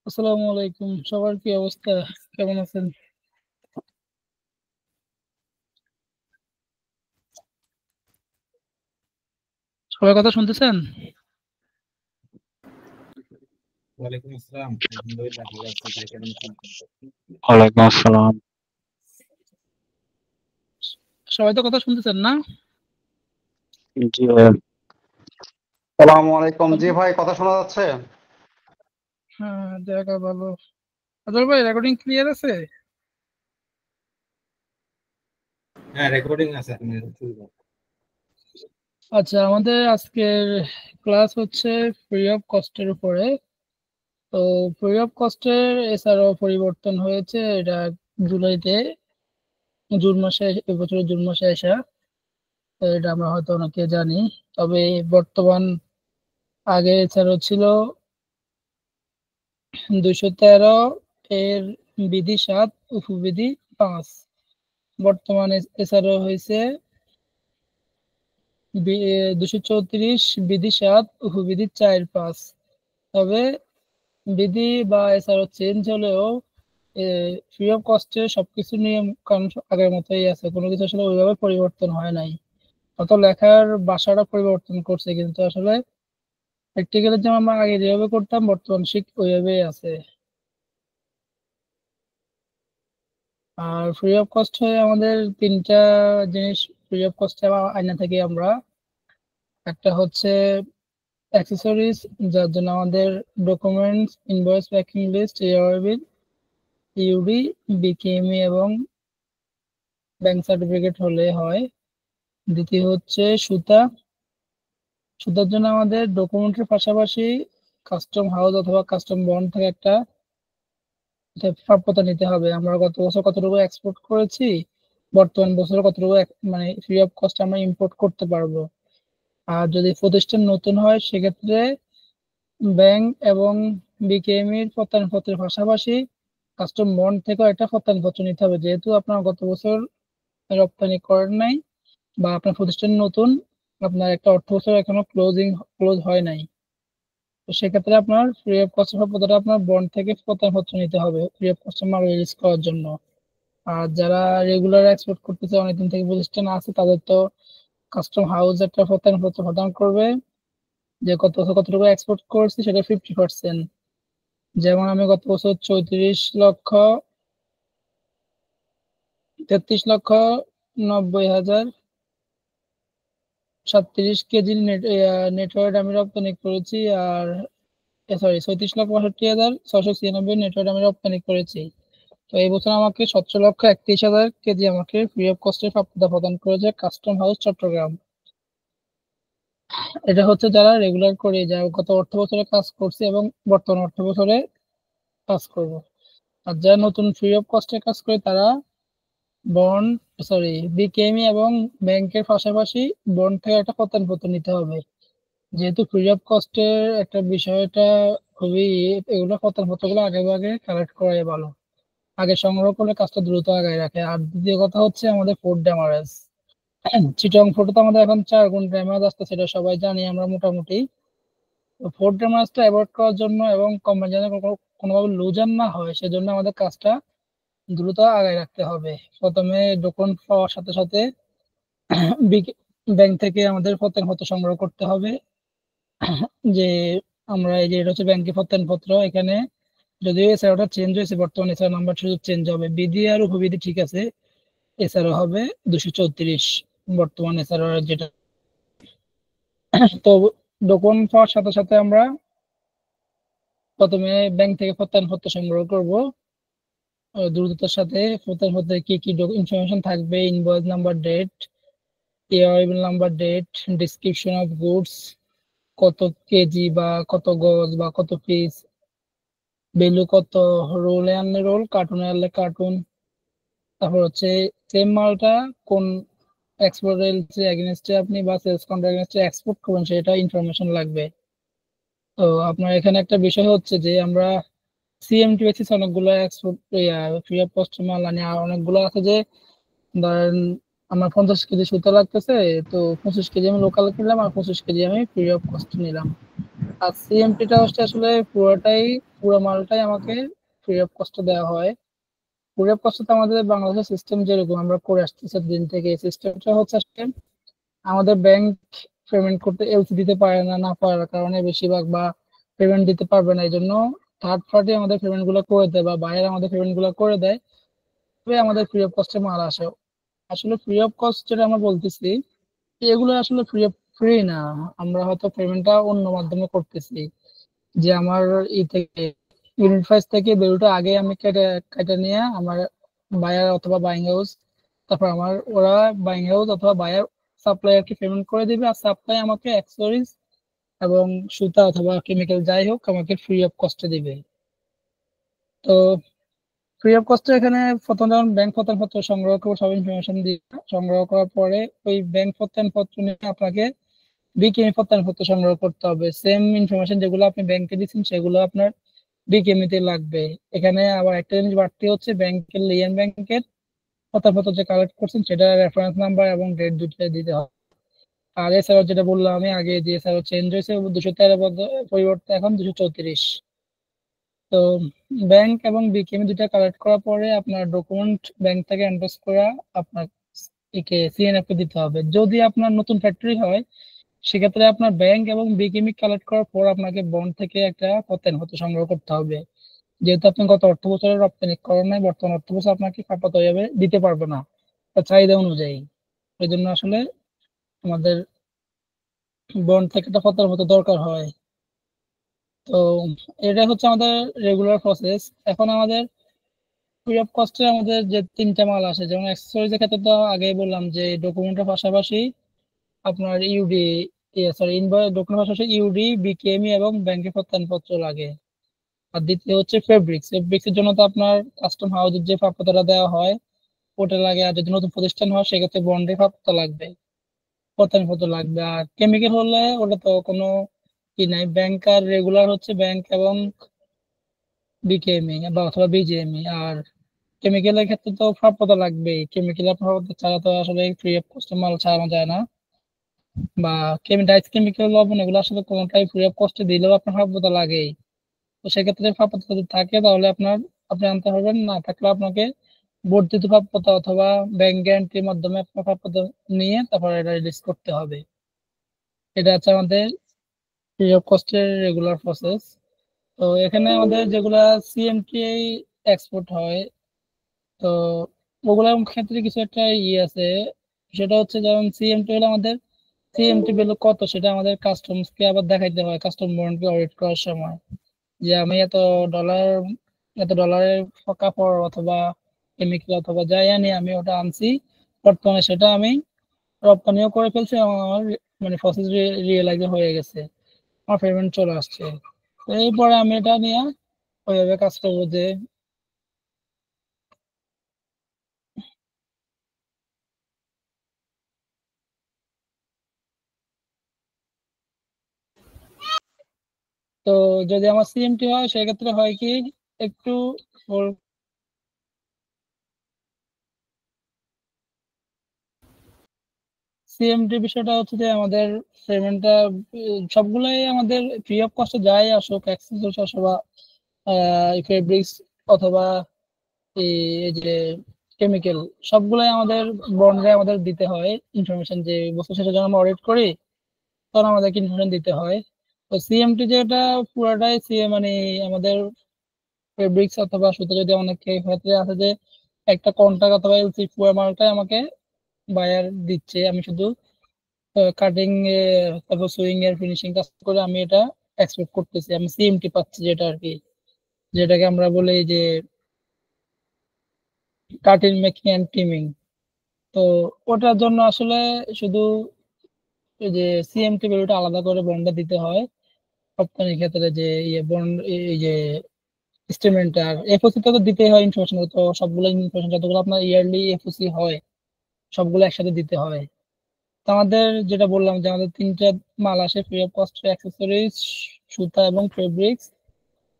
আসসালামু আলাইকুম, সবার কি অবস্থা? কেমন আছেন? সবার কথা শুনতেছেন? ওয়ালাইকুম আসসালাম। আলহামদুলিল্লাহ ভালো আছি। আপনি কেমন আছেন? ওয়ালাইকুম আসসালাম। সবাই তো কথা শুনতেছেন না? জি সালামু আলাইকুম। জি ভাই, কথা শোনা যাচ্ছে? হ্যাঁ, জায়গা ভালো। আদর ভাই, রেকর্ডিং ক্লিয়ার আছে? হ্যাঁ, রেকর্ডিং আছে আপনার। আচ্ছা, আমাদের আজকের ক্লাস হচ্ছে ফ্রি অফ কস্টের উপরে। তো ফ্রি অফ কস্টের এছাড়াও পরিবর্তন হয়েছে, এটা জুলাইতে, জুন মাসে, এবছরের জুন মাসে আসা। তো এটা আমরা হয়তো অনেকে জানি। তবে বর্তমান, আগে এছাড়াও ছিল 213 এর বিধি 7 উপবিধি 5। বর্তমানে এছাড়াও হয়েছে 234 বিধি 7 উপবিধি 4-5। তবে বিধি বা এছাড়াও চেঞ্জ হলেও ফ্রি অফ কস্টে সবকিছু নিয়ম কানুন আগের মতোই আছে, কোনো কিছু আসলে ওইভাবে পরিবর্তন হয় নাই। অত লেখার ভাষাটা পরিবর্তন করছে, কিন্তু আসলে প্র্যাকটিক্যালি যেমন আমরা আগে যেভাবে করতাম বর্তমান শিখ ওইভাবেই আছে। আর ফ্রি অফ কস্ট হয়ে আমাদের তিনটা জিনিস ফ্রি অফ কস্টে আয়না থেকে আমরা, একটা হচ্ছে অ্যাক্সেসরিজ, যার জন্য আমাদের documents, invoice, packing list, ARB, UD, BKME এবং ব্যাংক সার্টিফিকেট হলে হয়। দ্বিতীয় হচ্ছে সুতা। সুতার জন্য আমাদের ডকুমেন্টের পাশাপাশি কাস্টম হাউস অথবা কাস্টম বন্ড থেকে একটা প্রাপ্যতা নিতে হবে। আমরা গত বছর কতটুকু এক্সপোর্ট করেছি, বর্তমান বছর কতটুকু মানে ফ্রি অফ কস্ট আমরা ইম্পোর্ট করতে পারবো। আর যদি প্রতিষ্ঠান নতুন হয় সেক্ষেত্রে ব্যাংক এবং বিকেএমইর প্রত্যয়নপত্রের পাশাপাশি কাস্টম বন্ড থেকেও একটা প্রত্যয়নপত্র নিতে হবে, যেহেতু আপনার গত বছর রপ্তানি করেন নাই বা আপনার প্রতিষ্ঠান নতুন, আপনার একটা অর্থ বছর এখনো ক্লোজ হয় নাই। তো সেক্ষেত্রে আপনার ফ্রি অফ কস্ট পদ্ধতিটা আপনার বন্ড থেকে প্রত্যয়নপত্র নিতে হবে ফ্রি অফ কস্ট মাল রিলিজ করার জন্য। আর যারা রেগুলার এক্সপোর্ট করতেছে, অনেকদিন থেকে প্রতিষ্ঠান আছে, তাদের তো কাস্টম হাউস একটা প্রত্যয়নপত্র প্রদান করবে যে গত বছর কতটুকু এক্সপোর্ট করছি সেটা 50%। যেমন আমি গত বছর 33,90,37 কেজি নেটওয়ার্ক আমি রপ্তানি করেছি। আর সরি, 36,65,696 নেটওয়ার্ক আমি রপ্তানি করেছি। তো এই বছর আমাকে 17,31,000 কেজি আমাকে ফ্রি অফ কস্টের প্রাপ্যতা প্রদান করেছে কাস্টম হাউস চট্টগ্রাম। এটা হচ্ছে যারা রেগুলার করে, যারা গত অর্থ বছরে কাজ করছে এবং বর্তমান অর্থ বছরে কাজ করবে। আর যারা নতুন ফ্রি অফ কস্টে কাজ করে তারা বন্ড, সরি, বিকেএমই এবং ব্যাংকের পাশাপাশি বন্ড থেকে একটা প্রত্যয়নপত্র নিতে হবে। যেহেতু ফ্রি অফ কস্টের একটা বিষয়টা খুবই, এগুলো প্রত্যয়নপত্রগুলো আগে আগে কালেক্ট করাই ভালো, আগে সংগ্রহ করলে কাজটা দ্রুত আগায় রাখে। আর দ্বিতীয় কথা হচ্ছে আমাদের ফুড ড্যামারেজ। চিটং ফুডে তো আমাদের এখন 4 গুণ ড্যামেজ আসছে, সেটা সবাই জানি আমরা মোটামুটি। ফুড ড্যামেজটা অ্যাভয়েড করার জন্য এবং কোম্পানি যেন কোনোভাবে লুজার না হয়, সেজন্য আমাদের কাজটা দ্রুত আগায় রাখতে হবে। প্রথমে ডকুমেন্ট পাওয়ার সাথে সাথে ব্যাংক থেকে আমাদের প্রত্যয়নপত্র সংগ্রহ করতে হবে, যে আমরা এই যে এটা হচ্ছে ব্যাংকের প্রত্যয়নপত্র। এখানে যদিও এছাড়াটা চেঞ্জ হয়েছে, বর্তমানে এছাড়া নাম্বার শুধু চেঞ্জ হবে, বিধি আর উপবিধি ঠিক আছে, এছাড়া হবে 234 বর্তমানে এছাড়া যেটা। তো ডকুমেন্ট পাওয়ার সাথে সাথে আমরা প্রথমে ব্যাংক থেকে প্রত্যয়নপত্র সংগ্রহ করব। দ্রুততার সাথে ফটোর মধ্যে কি কি ইনফরমেশন থাকবে, invoice number, date, arrival number, date, description of goods, কত কেজি বা কত গজ বা কত পিস, ভ্যালু কত, রোলে আনলে রোল, কার্টুনে আনলে কার্টুন, তারপর হচ্ছে সেম মালটা কোন এক্সপোর্ট এগেনস্টে আপনি বা সেলস কন্ট্রাক্ট এগেনস্টে এক্সপোর্ট করবেন সেটা ইনফরমেশন লাগবে। তো আপনার এখানে একটা বিষয় হচ্ছে যে আমরা সিএমটি বেসিস অনেকগুলো এক্সপোর্ট ফ্রি অফ কস্ট মাল আনি, আর অনেকগুলো আছে যে ধরেন আমার 50 কেজি সুতা লাগতেছে, তো 25 কেজি আমি লোকাল কিনলাম আর 25 কেজি আমি ফ্রি অফ কস্ট নিলাম। আর সিএমটিটা হচ্ছে আসলে পুরো মালটাই আমাকে ফ্রি অফ কস্ট দেওয়া হয়। ফ্রি অফ কস্ট আমাদের বাংলাদেশের সিস্টেম যেরকম আমরা করে আসতেছি দিন থেকে, এই সিস্টেমটা হচ্ছে আসলে আমাদের ব্যাংক পেমেন্ট করতে এলসি দিতে পারে না, না পারার কারণে বেশিরভাগ বা পেমেন্ট দিতে পারবে না, এই জন্য থার্ড পার্টি আমাদের পেমেন্ট গুলো করে দেয় বা বাইরে আমাদের পেমেন্ট গুলো করে দেয়, তবে আমাদের ফ্রি অফ কস্টে মাল আসে। আসলে ফ্রি অফ কস্ট যেটা আমরা বলতেছি এগুলো আসলে ফ্রি না, আমরা হয়তো পেমেন্টটা অন্য মাধ্যমে করতেছি। যে আমার ই থেকে ইউনিট প্রাইস থেকে ভ্যালুটা আগে আমি কেটে কেটে নিয়ে আমার বায়ার অথবা বাইং হাউস, তারপর আমার ওরা বাইং হাউস অথবা বায়ার সাপ্লায়ারকে পেমেন্ট করে দিবে, আর সাপ্লাই আমাকে অ্যাক্সেসরিজ এবং সুতা অথবা কেমিক্যাল যাই হোক আমাকে ফ্রি অফ কস্টে দিবে। তো ফ্রি অফ কস্টে এখানে প্রথম যখন ব্যাংক প্রত্যয়নপত্র সংগ্রহ করবো, সব ইনফরমেশন দিয়ে সংগ্রহ করার পরে ওই ব্যাংক প্রত্যয়নপত্র নিয়ে আপনাকে বিকেএমই প্রত্যয়নপত্র সংগ্রহ করতে হবে। সেম ইনফরমেশন যেগুলো আপনি ব্যাংকে দিচ্ছেন সেগুলো আপনার বিকেএমইতে লাগবে। এখানে আবার একটা জিনিস বাড়তি হচ্ছে, ব্যাংকের লিয়ান ব্যাংকের প্রত্যয়নপত্র যে কালেক্ট করছেন সেটা রেফারেন্স নাম্বার এবং ডেট দুটোই দিতে হবে। আর এছাড়াও যেটা বললাম আমি আগে, যে এছাড়াও চেঞ্জ হয়েছে 213 পরিবর্তে এখন 234। তো ব্যাংক এবং বিকেএমই দুটা কালেক্ট করার পরে আপনার ডকুমেন্ট ব্যাংক থেকে এন্ডোর্স করা আপনার একে সিএনএফ কে দিতে হবে। যদি আপনার নতুন ফ্যাক্টরি হয় সেক্ষেত্রে আপনার ব্যাংক এবং বিকেএমই কালেক্ট করার পর আপনাকে বন্ড থেকে একটা প্রত্যয়নপত্র সংগ্রহ করতে হবে। যেহেতু আপনি গত অর্থ বছরের রপ্তানি করেন নাই, বর্তমান অর্থ বছর আপনাকে খাপাত হয়ে দিতে পারবে না তার চাহিদা অনুযায়ী। এই জন্য আসলে আমাদের বন্ড থেকে একটা প্রত্যয়নপত্র দরকার হয়। তো এটা হচ্ছে আমাদের রেগুলার প্রসেস। এখন আমাদের ফ্রি অফ কস্টে আমাদের যে তিনটা মাল আসে, যেমন অ্যাক্সেসরিজের ক্ষেত্রে তো আগেই বললাম যে ডকুমেন্টের পাশাপাশি আপনার ইউডি, সরি ইনভয়েস, ডকুমেন্টের পাশাপাশি ইউডি, বিকেএমই এবং ব্যাংকের প্রত্যয়নপত্র লাগে। আর দ্বিতীয় হচ্ছে ফেব্রিক্স। ফেব্রিক্সের জন্য তো আপনার কাস্টম হাউসের যে প্রাপ্যতাটা দেওয়া হয় ওটা লাগে, আর যদি নতুন প্রতিষ্ঠান হয় সেক্ষেত্রে বন্ডের প্রাপ্যতা লাগবে, প্রত্যয়নপত্র লাগবে। আর কেমিক্যাল হলে ওটা তো কোনো কি নাই, ব্যাংক আর রেগুলার হচ্ছে ব্যাংক এবং বিকেএমই বা অথবা বিজিএমই। আর কেমিক্যালের ক্ষেত্রে তো প্রাপ্যতা লাগবেই, কেমিক্যালের প্রাপ্যতা ছাড়া তো আসলে ফ্রি অফ কস্ট মাল ছাড়ানো যায় না। বা ডাইস কেমিক্যাল লবণ এগুলো আসলে কোনোটাই ফ্রি অফ কস্টে দিলেও আপনার প্রাপ্যতা লাগেই। তো সেক্ষেত্রে প্রাপ্যতা যদি থাকে তাহলে আপনি আনতে পারবেন, না থাকলে আপনাকে বর্ধিত প্রাপ্যতা অথবা ব্যাংক গ্যারান্টির মাধ্যমে আপনার প্রাপ্যতা নিয়ে তারপর এটা রিলিজ করতে হবে। এটা হচ্ছে আমাদের ফ্রি অফ কস্টের রেগুলার প্রসেস। তো এখানে আমাদের যেগুলা সিএমটি এক্সপোর্ট হয়, তো ওগুলোর ক্ষেত্রে কিছু একটা আছে। সেটা হচ্ছে যেমন সিএমটি হলে আমাদের সিএমটি ভ্যালু কত সেটা আমাদের কাস্টমস কে আবার দেখাইতে হয় কাস্টম বন্ডকে অডিট করার সময়, যে আমি ডলার এত ডলারের কাপড় অথবা কেমিক্যাল অথবা যাই আনি আমি ওটা আনছি, বর্তমানে সেটা আমি রপ্তানিও করে ফেলছি এবং আমার মানে প্রসেস রিয়েলাইজ হয়ে গেছে, আমার পেমেন্ট চলে আসছে। তো এরপরে আমি এটা নিয়ে ওইভাবে কাজ করবো যে তো যদি আমার সিএমটি হয় সেক্ষেত্রে হয় কি একটু সিএমডি বিষয়টা হচ্ছে যে আমাদের পেমেন্টটা সবগুলাই আমাদের ফ্রি অফ কস্টে যাই আসুক, অ্যাক্সেসরিজ অথবা ফেব্রিক্স অথবা এই এই যে কেমিক্যাল, সবগুলাই আমাদের বন্ডে আমাদের দিতে হয় ইনফরমেশন। যে বছর শেষে যখন আমরা অডিট করি তখন আমাদেরকে ইনফরমেশন দিতে হয়। তো সিএমটি যেটা পুরাটাই মানে আমাদের ফেব্রিক্স অথবা সুতো, যদি অনেক ক্ষেত্রে আছে যে একটা কন্ট্রাক্ট অথবা এলসি পুরো মালটাই আমাকে বায়ার দিচ্ছে, আমি শুধু কাটিং তারপর সুইং এর ফিনিশিং কাজ করে আমি এটা এক্সপোর্ট করতেছি, আমি সিএমটি পাচ্ছি যেটা আর কি, যেটাকে আমরা বলি যে কাটিং, মেকিং এন্ড টিমিং। তো ওটার জন্য আসলে শুধু এই যে সিএমটি ভ্যালুটা আলাদা করে বন্ডে দিতে হয় রপ্তানির ক্ষেত্রে, যে ইয়ে বন্ড, এই যে স্টেটমেন্ট। আর এফওসি তে তো দিতেই হয় ইনফরমেশন, তো সবগুলো ইনফরমেশন যতগুলো আপনার ইয়ারলি এফওসি হয় সবগুলো একসাথে দিতে হয়। তো আমাদের যেটা বললাম যে আমাদের তিনটা মাল আসে ফ্রি অফ কস্ট: অ্যাক্সেসরিজ, সুতা এবং ফেব্রিক্স,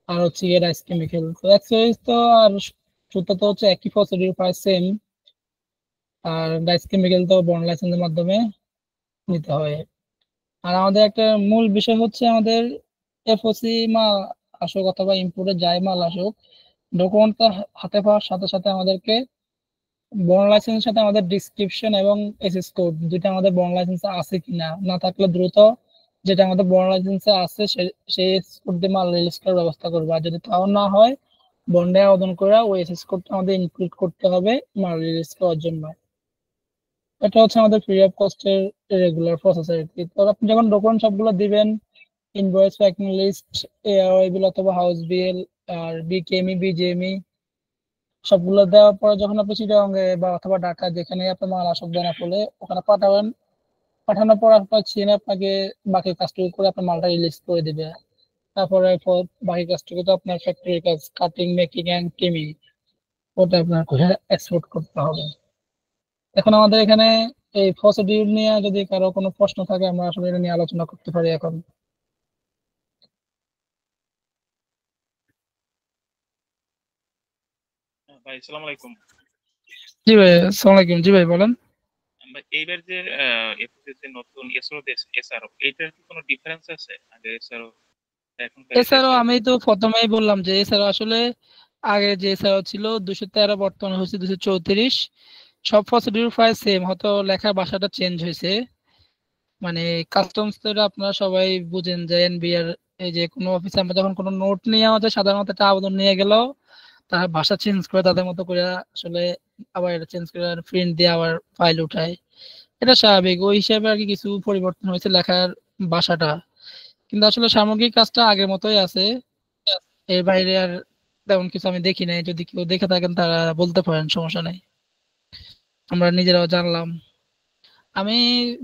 আর হচ্ছে গিয়ে রাইস কেমিক্যাল। তো অ্যাক্সেসরিজ তো আর সুতা তো হচ্ছে একই প্রসিডিউর প্রায় সেম, আর রাইস কেমিক্যাল তো বন্ড লাইসেন্সের মাধ্যমে নিতে হয়। আর আমাদের একটা মূল বিষয় হচ্ছে আমাদের এফওসি মাল আসুক অথবা ইম্পোর্টে যাই মাল আসুক, ডকুমেন্টটা হাতে পাওয়ার সাথে সাথে আমাদেরকে বন্ড লাইসেন্সের সাথে আমাদের ডিসক্রিপশন এবং এসএস কোড দুইটা আমাদের বন্ড লাইসেন্সে আছে কিনা, না থাকলে দ্রুত যেটা আমাদের বন্ড লাইসেন্সে আছে সেই এসএস কোড দিয়ে মাল রিলিজ করার ব্যবস্থা করবে। আর যদি তাও না হয়, বন্ডে আবেদন করে ওই এসএস কোডটা আমাদের ইনক্লুড করতে হবে মাল রিলিজ করার জন্য। এটা হচ্ছে আমাদের ফ্রি অফ কস্টের রেগুলার প্রসেস আর কি। তো আপনি যখন ডকুমেন্ট সবগুলো দিবেন, ইনভয়েস, প্যাকিং লিস্ট, এআরআই বিল অথবা হাউস বিল, আর বিকেএমই, বিজিএমই, সবগুলো দেওয়ার পরে যখন আপনি চিটাগাঙ্গে বা অথবা ঢাকা যেখানে আপনার মাল আসুক দেনা ফলে ওখানে পাঠাবেন, পাঠানোর পর আপনার চেনে আপনাকে বাকি কাজটুকু করে আপনার মালটা রিলিজ করে দিবে। তারপরে বাকি কাজটুকু তো আপনার ফ্যাক্টরির কাজ, কাটিং, মেকিং এন্ড টিমিং, ওটা আপনার করে এক্সপোর্ট করতে হবে। এখন আমাদের এখানে এই প্রসিডিউর নিয়ে যদি কারো কোনো প্রশ্ন থাকে আমরা আসলে এটা নিয়ে আলোচনা করতে পারি এখন। ভাই আসসালামু আলাইকুম। জি ভাই, আসসালামু আলাইকুম। জি ভাই বলেন। ভাই এইবার যে এফএসসি যে নতুন এসআরও এসআরও এইটার কি কোনো ডিফারেন্স আছে আগে এসআরও এখনকার এছাড়াও এসআরও? আমি তো প্রথমেই বললাম যে এছাড়াও আসলে আগে যে এছাড়াও ছিল 213, বর্তমানে হচ্ছে 234। সব প্রসিডিউর প্রায় সেম, হয়তো লেখার ভাষাটা চেঞ্জ হয়েছে। মানে কাস্টমস তো আপনারা সবাই বুঝেন যে এনবিআর, এই যে কোনো অফিসে আমরা যখন কোনো নোট নিয়ে আমাদের সাধারণত একটা আবেদন নিয়ে গেলেও তারা ভাষা চেঞ্জ করে তাদের মতো করে আসলে আবার এটা চেঞ্জ করে প্রিন্ট দিয়ে আবার ফাইল উঠায়। এটা স্বাভাবিক, ওই হিসাবে আর কি কিছু পরিবর্তন হয়েছে লেখার ভাষাটা, কিন্তু আসলে সামগ্রিক কাজটা আগের মতোই আছে। এর বাইরে আর তেমন কিছু আমি দেখি নাই, যদি কেউ দেখে থাকেন তারা বলতে পারেন, সমস্যা নাই, আমরা নিজেরাও জানলাম। আমি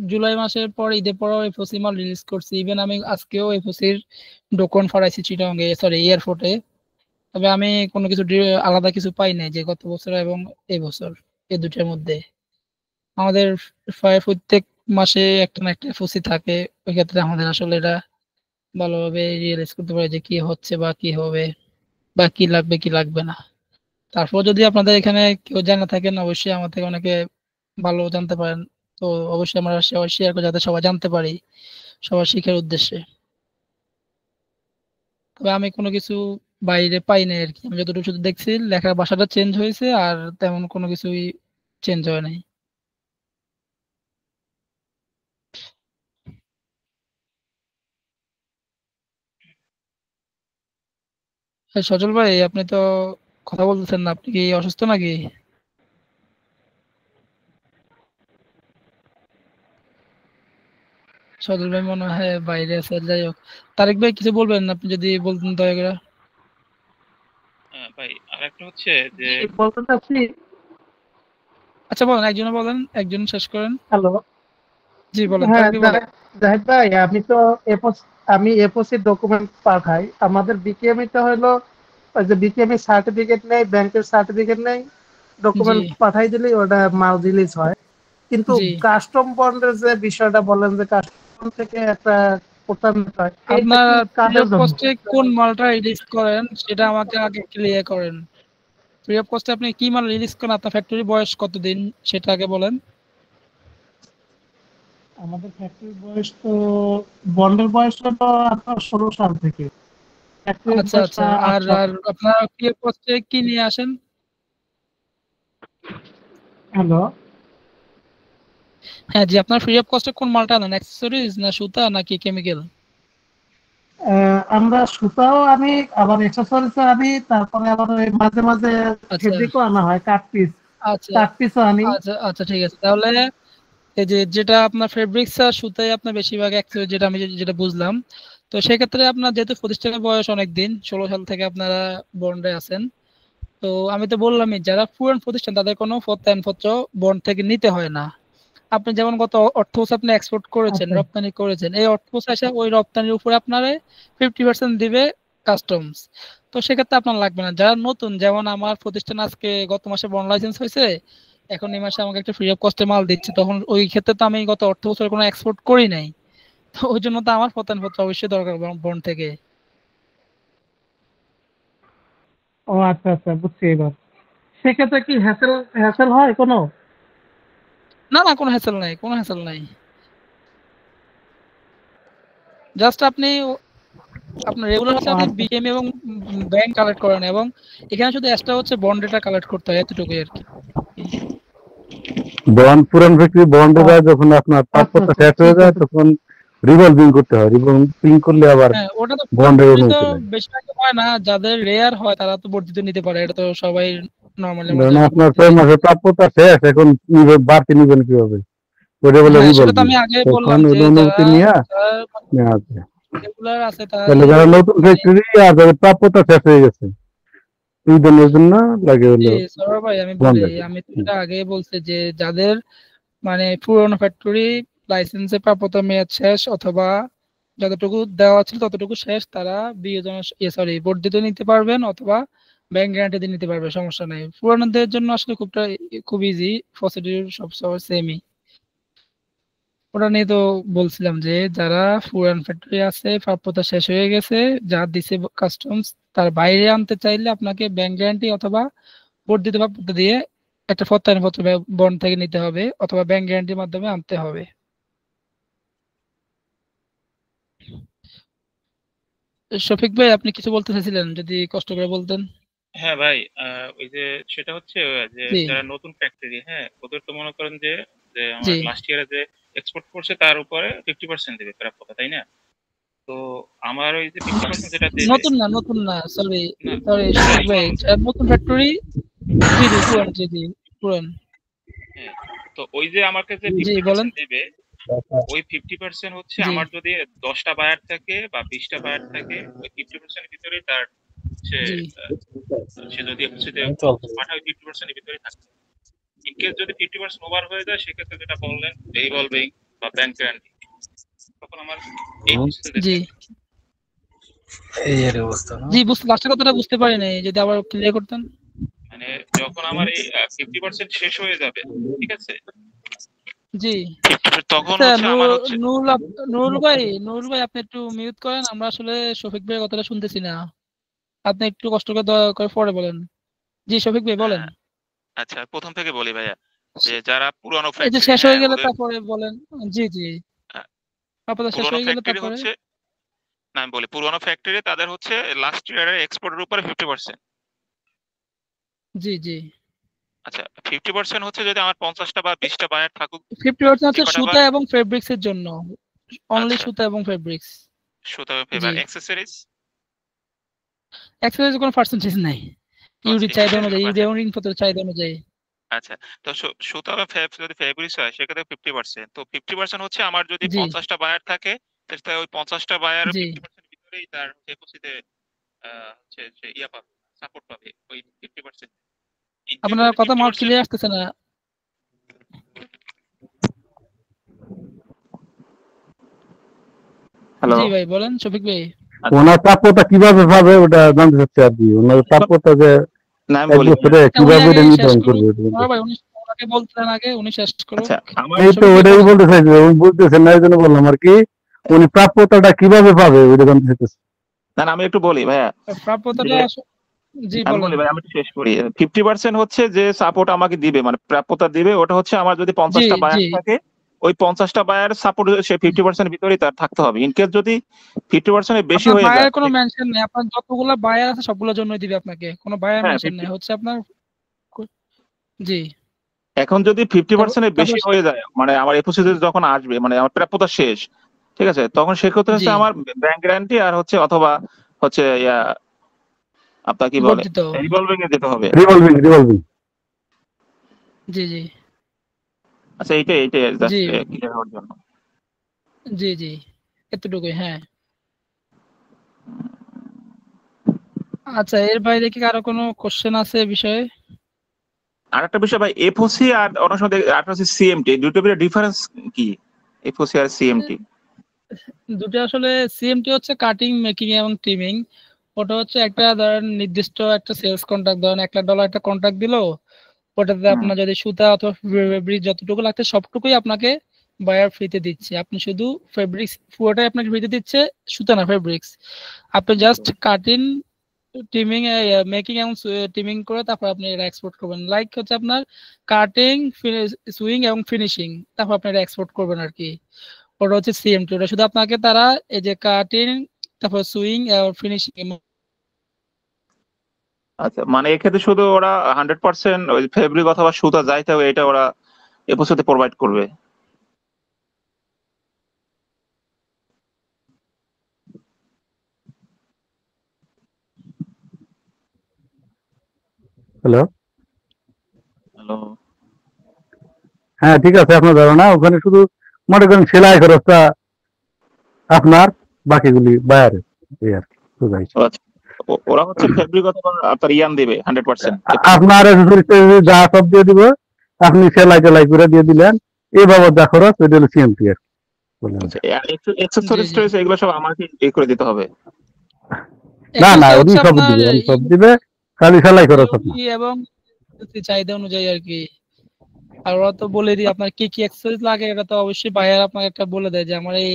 জুলাই মাসের পর ঈদের পরও এফওসি মাল রিলিজ করছি, ইভেন আমি আজকেও এফওসির ডকুমেন্ট ফাটাইছি চিটাগাঙ্গে, সরি এয়ারপোর্টে। তবে আমি কোনো কিছু আলাদা কিছু পাই নাই যে গত বছর এবং এই বছর, এই দুটোর মধ্যে। আমাদের প্রায় প্রত্যেক মাসে একটা না একটা এফওসি থাকে, ওই ক্ষেত্রে আমাদের আসলে এটা ভালোভাবে রিয়েলাইজ করতে পারে যে কি হচ্ছে বা কি হবে বা কি লাগবে কি লাগবে না। তারপর যদি আপনাদের এখানে কেউ জানা থাকেন অবশ্যই আমার থেকে অনেকে ভালো জানতে পারেন, তো অবশ্যই আমরা শেয়ার করে যাতে সবাই জানতে পারি, সবার শিখার উদ্দেশ্যে। তবে আমি কোনো কিছু বাইরে পাই নাই আর কি, আমি যতটুকু শুধু দেখছি লেখার ভাষাটা চেঞ্জ হয়েছে, আর তেমন কোনো কিছুই চেঞ্জ হয় নাই। সজল ভাই, আপনি তো কথা বলতেছেন না, আপনি কি অসুস্থ নাকি? সজল ভাই মনে হয় বাইরে আছে, যাই হোক। তারেক ভাই কিছু বলবেন আপনি, যদি বলতেন দয়া করে। ভাই আর একটা হচ্ছে যে জি, বলতে চাচ্ছি। আচ্ছা বলেন, একজনে বলেন, একজন শেষ করেন। হ্যালো। জি বলেন, হ্যাঁ, তারেক ভাই বলেন। জাহিদ ভাই, আমি এফওসি ডকুমেন্ট পাঠাই। আমাদের বিকেএমই তে হলো ওই যে বিকেএমই সার্টিফিকেট নেই, ব্যাংকের সার্টিফিকেট নেই, জি ডকুমেন্ট পাঠাই দিলেই ওটা মাল রিলিজ হয়। কিন্তু জি। কাস্টম বন্ডের যে বিষয়টা বলেন যে কাস্টম থেকে একটা প্রতারণা হয়, এইটা আপনার কি ফ্রি কাদের অফ জন্য? কস্টে কোন মালটা রিলিজ করেন সেটা আমাকে আগে ক্লিয়ার করেন। ফ্রি অফ কস্টে আপনি কি মাল রিলিজ করেন, আপনার ফ্যাক্টরি বয়স কতদিন সেটা আগে বলেন। আমাদের ফ্যাক্টরির বয়স তো, বন্ডের বয়স হলো আপনার 16 সাল থেকে, ফ্যাক্টরির আচ্ছা বয়স আচ্ছা। আট আর সাল আর আপনার ফ্রি অফ কস্টে কি নিয়ে আসেন? হ্যালো। হ্যাঁ জি, আপনার ফ্রি অফ কস্টে কোন মালটা আনেন, অ্যাক্সেসরিজ না সুতা নাকি কেমিক্যাল? আমরা সুতাও আনি, আবার এক্সেসরিজও আনি, তারপরে আবার ওই মাঝে মাঝে আচ্ছা ফেব্রিকও আনা হয়, আচ্ছা কাট পিসও আনি। আচ্ছা আচ্ছা, ঠিক আছে তাহলে। এই যে যেটা আপনার ফেব্রিক্স আর সুতায় আপনার বেশিরভাগ অ্যাক্সেসরি, যেটা আমি যেটা বুঝলাম, তো সেক্ষেত্রে আপনার যেহেতু প্রতিষ্ঠানের বয়স অনেক দিন, 16 সাল থেকে আপনারা বন্ডে আছেন, তো আমি তো বললামই, যারা পুরান প্রতিষ্ঠান তাদের কোনো প্রত্যয়নপত্র বন্ড থেকে নিতে হয় না। আপনি যেমন গত অর্থ বছর আপনি এক্সপোর্ট করেছেন, আচ্ছা রপ্তানি করেছেন, এই অর্থ বছর এসে ওই রপ্তানির উপরে আপনার 50% দিবে কাস্টমস। তো সেক্ষেত্রে আপনার লাগবে না। যারা নতুন, যেমন আমার প্রতিষ্ঠান আজকে গত মাসে বন্ড লাইসেন্স হয়েছে, এখন এই মাসে আমাকে একটা ফ্রি অফ কস্টে মাল দিচ্ছে, তখন ওই ক্ষেত্রে তো আমি গত অর্থ বছরে কোনো এক্সপোর্ট করি নাই। তো ওই জন্য তো আমার প্রত্যয়নপত্র অবশ্যই দরকার বন্ড থেকে। ও আচ্ছা আচ্ছা, বুঝছি এবার। সেক্ষেত্রে কি হ্যাসেল হ্যাসেল হয় কোনো? না না, কোনো হ্যাসেল নাই, কোনো হ্যাসেল নাই। জাস্ট আপনি আপনার রেগুলার হচ্ছে ও আপনি আচ্ছা বিএম এবং ব্যাংক কালেক্ট করেন, এবং এখানে শুধু এক্সট্রা হচ্ছে বন্ড ডেটা কালেক্ট করতে হয়, এতটুকুই আর কি। বন্ড পুরান ফ্যাক্টরি বন্ড ও যায়, যখন আপনার আচ্ছা প্রাপ্যতা আচ্ছা, শেষ হয়ে ঠিক যায় আছে। তখন রিভলভিং করতে হয়। রিভলভিং করলে আবার হ্যাঁ, ওটা তো পুরান বন্ডের ফ্যাক্টরি তো অনুমতি লাগে। বেশিরভাগ হয় না, যাদের রেয়ার হয় তারা তো বর্ধিত নিতে পারে, এটা তো সবাই নরমালি আমরা ধরেন জানি আপনার বর্ধিত 6 নিতে মাসের পারে। প্রাপ্যতা শেষ, এখন বাড়তি নিবেন কিভাবে? ওটা বলে হ্যাঁ, সেটা তো রিভলভিং। আমি আগে তখন বললাম যে ওটা অনুমতি নিয়ে নেওয়া আছে। রেগুলার আছে তারা তাহলে যদি যারা নতুন মানে ফ্যাক্টরি আর যাদের প্রাপ্যতা শেষ হয়ে গেছে, দুই জনের জন্য লাগে জি হলো সৌরভ ভাই, আমি বলি, বন্ড। আমি তো এটা আগে বলছি যে যাদের মানে পুরোনো ফ্যাক্টরি লাইসেন্সে প্রাপ্যতা মেয়াদ শেষ, অথবা যতটুকু দেওয়া ছিল ততটুকু শেষ, তারা বিয়োজন সরি বর্ধিত নিতে পারবেন, অথবা ব্যাংক গ্যারান্টি দিয়ে নিতে পারবে, সমস্যা নেই। পুরানোদের জন্য আসলে খুব ইজি, প্রসিডিউর সব সেমই। ওটা নিয়ে তো বলছিলাম যে যারা পুরান ফ্যাক্টরি আছে, প্রাপ্যতা শেষ হয়ে গেছে, যা দিছে কাস্টমস, তার বাইরে আনতে চাইলে আপনাকে ব্যাংক গ্যারান্টি অথবা বর্ধিত প্রাপ্যতা দিয়ে একটা প্রত্যয়নপত্র বন্ড থেকে নিতে হবে, অথবা ব্যাংক গ্যারান্টির মাধ্যমে আনতে হবে। শফিক ভাই, আপনি কিছু বলতে চাইছিলেন, যদি কষ্ট করে বলতেন। হ্যাঁ ভাই, ওই যে সেটা হচ্ছে যে জি যারা নতুন ফ্যাক্টরি, হ্যাঁ ওদের তো মনে করেন যে যে জি আমার লাস্ট ইয়ারে যে এক্সপোর্ট করছে তার উপরে 50% দেবে প্রাপ্যতা, তাই না? তো আমার ওই যে 50% যেটা দেবে, নতুন না, সরি না সরি যারা শফিক ভাই, যারা নতুন ফ্যাক্টরি, জি জি পুরান, জি জি পুরান, হ্যাঁ, তো ওই যে আমাকে যে জি বলেন। 50% দেবে, ওই 50% হচ্ছে জি আমার যদি 10টা বায়ার থাকে বা 20টা বায়ার থাকে, ওই 50% এর ভিতরে তার হচ্ছে জি আহ, সে যদি হচ্ছে যে পাঠায়, ওই 50% এর ভিতরে থাকে। ইন কেস যদি 50% ওভার হয়ে যায়, সেক্ষেত্রে যেটা বললেন রিভলভিং বা ব্যাংক গ্যারান্টি, তখন আমার এই প্রসেসে যেতে জি হবে। জি বুঝতে, লাস্টের কথাটা বুঝতে পারি নাই, যদি আবার ক্লিয়ার করতেন। মানে যখন আমার এই 50% শেষ হয়ে যাবে, ঠিক আছে, জি 50% তখন আচ্ছা, হচ্ছে আমার হচ্ছে নুরুল ভাই আপনি একটু মিউট করেন, আমরা আসলে শফিক ভাইয়ের কথাটা শুনতেছি না। আপনি একটু কষ্ট করে দয়া করে পরে বলেন। জি শফিক ভাই বলেন। আহ, আচ্ছা প্রথম থেকে বলি ভাইয়া, যে যারা পুরানো এই যে ফ্যাক্টরি, শেষ হ্যাঁ হয়ে গেলে ওদের তারপরে বলেন। জি জি, আহ, আপাতত শেষ পুরানো হয়ে গেলে ফ্যাক্টরি তারপরে। হচ্ছে, না আমি বলি পুরানো ফ্যাক্টরি তাদের হচ্ছে লাস্ট ইয়ারের এক্সপোর্টের উপরে 50%। জি জি, আচ্ছা 50% হচ্ছে যদি আমার 50টা বা 20টা বায়ার থাকুক, 50% যে হচ্ছে কটা বা সুতা এবং ফেব্রিক্স এর জন্য, অনলি আচ্ছা সুতা এবং ফেব্রিক্স। সুতা জি, ফেভার অ্যাক্সেসরিজ, এক্সেসরিজ কোনো পার্সেন্টেজ নাই, আচ্ছা ইউরির চাহিদা অ্যাক্সেসরিজ অনুযায়ী, ইউরি আছে। এবং ঋণপত্রের চাহিদা অনুযায়ী। আচ্ছা, তো সুতা বা যদি ফেব্রিক্স হয় সেক্ষেত্রে 50%, তো 50% হচ্ছে আমার যদি জি 50টা বায়ার থাকে, তাহলে ওই 50টা বায়ার জি, 50% ভিতরেই তার একুশিতে হচ্ছে সে ইয়া পাবে, সাপোর্ট পাবে ওই 50%। ইনকেস আপনার যদি কথা মাউথ 50%, ক্লিয়ার আসতেছে না। হ্যালো, জি ভাই বলেন শফিক ভাই। আচ্ছা ওনার প্রাপ্যতা কিভাবে পাবে ওটা জানতে চাচ্ছি আর কি। ওনার প্রাপ্যতা যে না আমি এক বলি ভাইয়া, বছরে উনি কিভাবে আগে এটা শেষ নির্ধারণ করুক। করবে এটা জানতে ভাই চাচ্ছি। ওনাকে বলতেন আগে, উনি শেষ করুক। আচ্ছা আমার এই তো শফিক ভাই ওটাই বলেন। বলতে চাইছি, উনি বলতেছেন না, এই জন্য বললাম আর কি। উনি প্রাপ্যতাটা কিভাবে পাবে ওইটা জানতে চাইতেছি। না না, আমি একটু বলি ভাইয়া, যে প্রাপ্যতাটা জি আমি বলেন। বলি ভাই, আমি একটু শেষ করি। 50% হচ্ছে যে সাপোর্ট আমাকে দিবে, মানে প্রাপ্যতা দিবে, ওটা হচ্ছে আমার যদি জি 50টা জি, বায়ার থাকে, ওই 50টা বায়ার সাপোর্ট সে 50% ভিতরেই তার থাকতে হবে। ইনকেস যদি 50% এর বেশি আপনার হয়ে যায়, বায়ার কোনো মেনশন নেই, আপনার যতগুলো বায়ার আছে সবগুলোর জন্যই দিবে আপনাকে, কোনো বায়ার হ্যাঁ মেনশন নেই, হচ্ছে আপনার জি। এখন যদি তারপর 50% এর বেশি তারপর হয়ে যায়, মানে আমার একুশে যখন আসবে, মানে আমার প্রাপ্যতা শেষ, ঠিক আছে, তখন সেক্ষেত্রে জি হচ্ছে আমার ব্যাংক গ্যারান্টি আর হচ্ছে অথবা হচ্ছে আপনার কি বলে বর্ধিত, রিভলভিং এ যেতে হবে। রিভলভিং। জি জি আচ্ছা এইটাই এইটাই জি জাস্ট ক্লিয়ার হওয়ার জন্য। জি জি, এতটুকুই হ্যাঁ। আচ্ছা, এর বাইরে কি কারো কোনো কোশ্চেন আছে এ বিষয়ে? আর একটা বিষয় ভাই, এফওসি আর অনেক সময় আর হচ্ছে সিএমটি, দুটোর ভিতরে ডিফারেন্স কি? এফওসি আর সিএমটি দুটো আসলে সিএমটি হচ্ছে কাটিং, মেকিং এবং ট্রিমিং। ওটা হচ্ছে একটা ধরেন নির্দিষ্ট একটা সেলস কন্ট্রাক্ট, ধরেন $1,00,000 একটা কন্ট্রাক্ট দিলো, ওটাতে আপনার যদি সুতা অথবা ফেব্রিক যতটুকু লাগছে সবটুকুই আপনাকে বায়ার ফ্রিতে দিচ্ছে। আপনি শুধু ফেব্রিক্স পুরোটাই আপনাকে ফ্রিতে দিচ্ছে, সুতা না ফেব্রিক্স। আপনি জাস্ট কাটিং, টিমিং, মেকিং এবং টিমিং করে তারপর আপনি এটা এক্সপোর্ট করবেন। লাইক হচ্ছে আপনার কাটিং, সুইং এবং ফিনিশিং, তারপর আপনি এটা এক্সপোর্ট করবেন আর কি। ওটা হচ্ছে সিএমটি। ওটা শুধু আপনাকে তারা এই যে কাটিং, তারপর সুইং আর ফিনিশিং। আচ্ছা, মানে এক্ষেত্রে শুধু ওরা 100% ওই ফেব্রিক অথবা সুতা যাইতে হবে এটা ওরা এফওসিতে প্রোভাইড করবে। হ্যালো, হ্যালো, হ্যাঁ ঠিক আছে, আপনার ধারণা ওখানে শুধু মনে করেন সেলাই খরচটা আপনার, বাকিগুলি বায়ারের, এই আর কি বুঝাই। আচ্ছা, ওরা হচ্ছে ফেব্রিক অথবা আপনার ইয়ান দিবে 100%। আপনার যা সব দিয়ে দিব, আপনি সেলাই টেলাই করে দিয়ে দিলেন, এই বাবদ যা খরচ ওইটা হলো সিএমপি আর কি বললেন। এক্সেসরিজ টরিজ এগুলো সব আমাকে করে দিতে হবে? না না, উনি সব আপনার দিবে, উনি সব দিবে, খালি সেলাই খরচ আপনার। এবং চাহিদা অনুযায়ী আর কি। আর ওরা তো বলে দিই আপনার কি কি অ্যাক্সেসরিজ লাগে, এটা তো অবশ্যই বায়ার আপনাকে একটা বলে দেয় যে আমার এই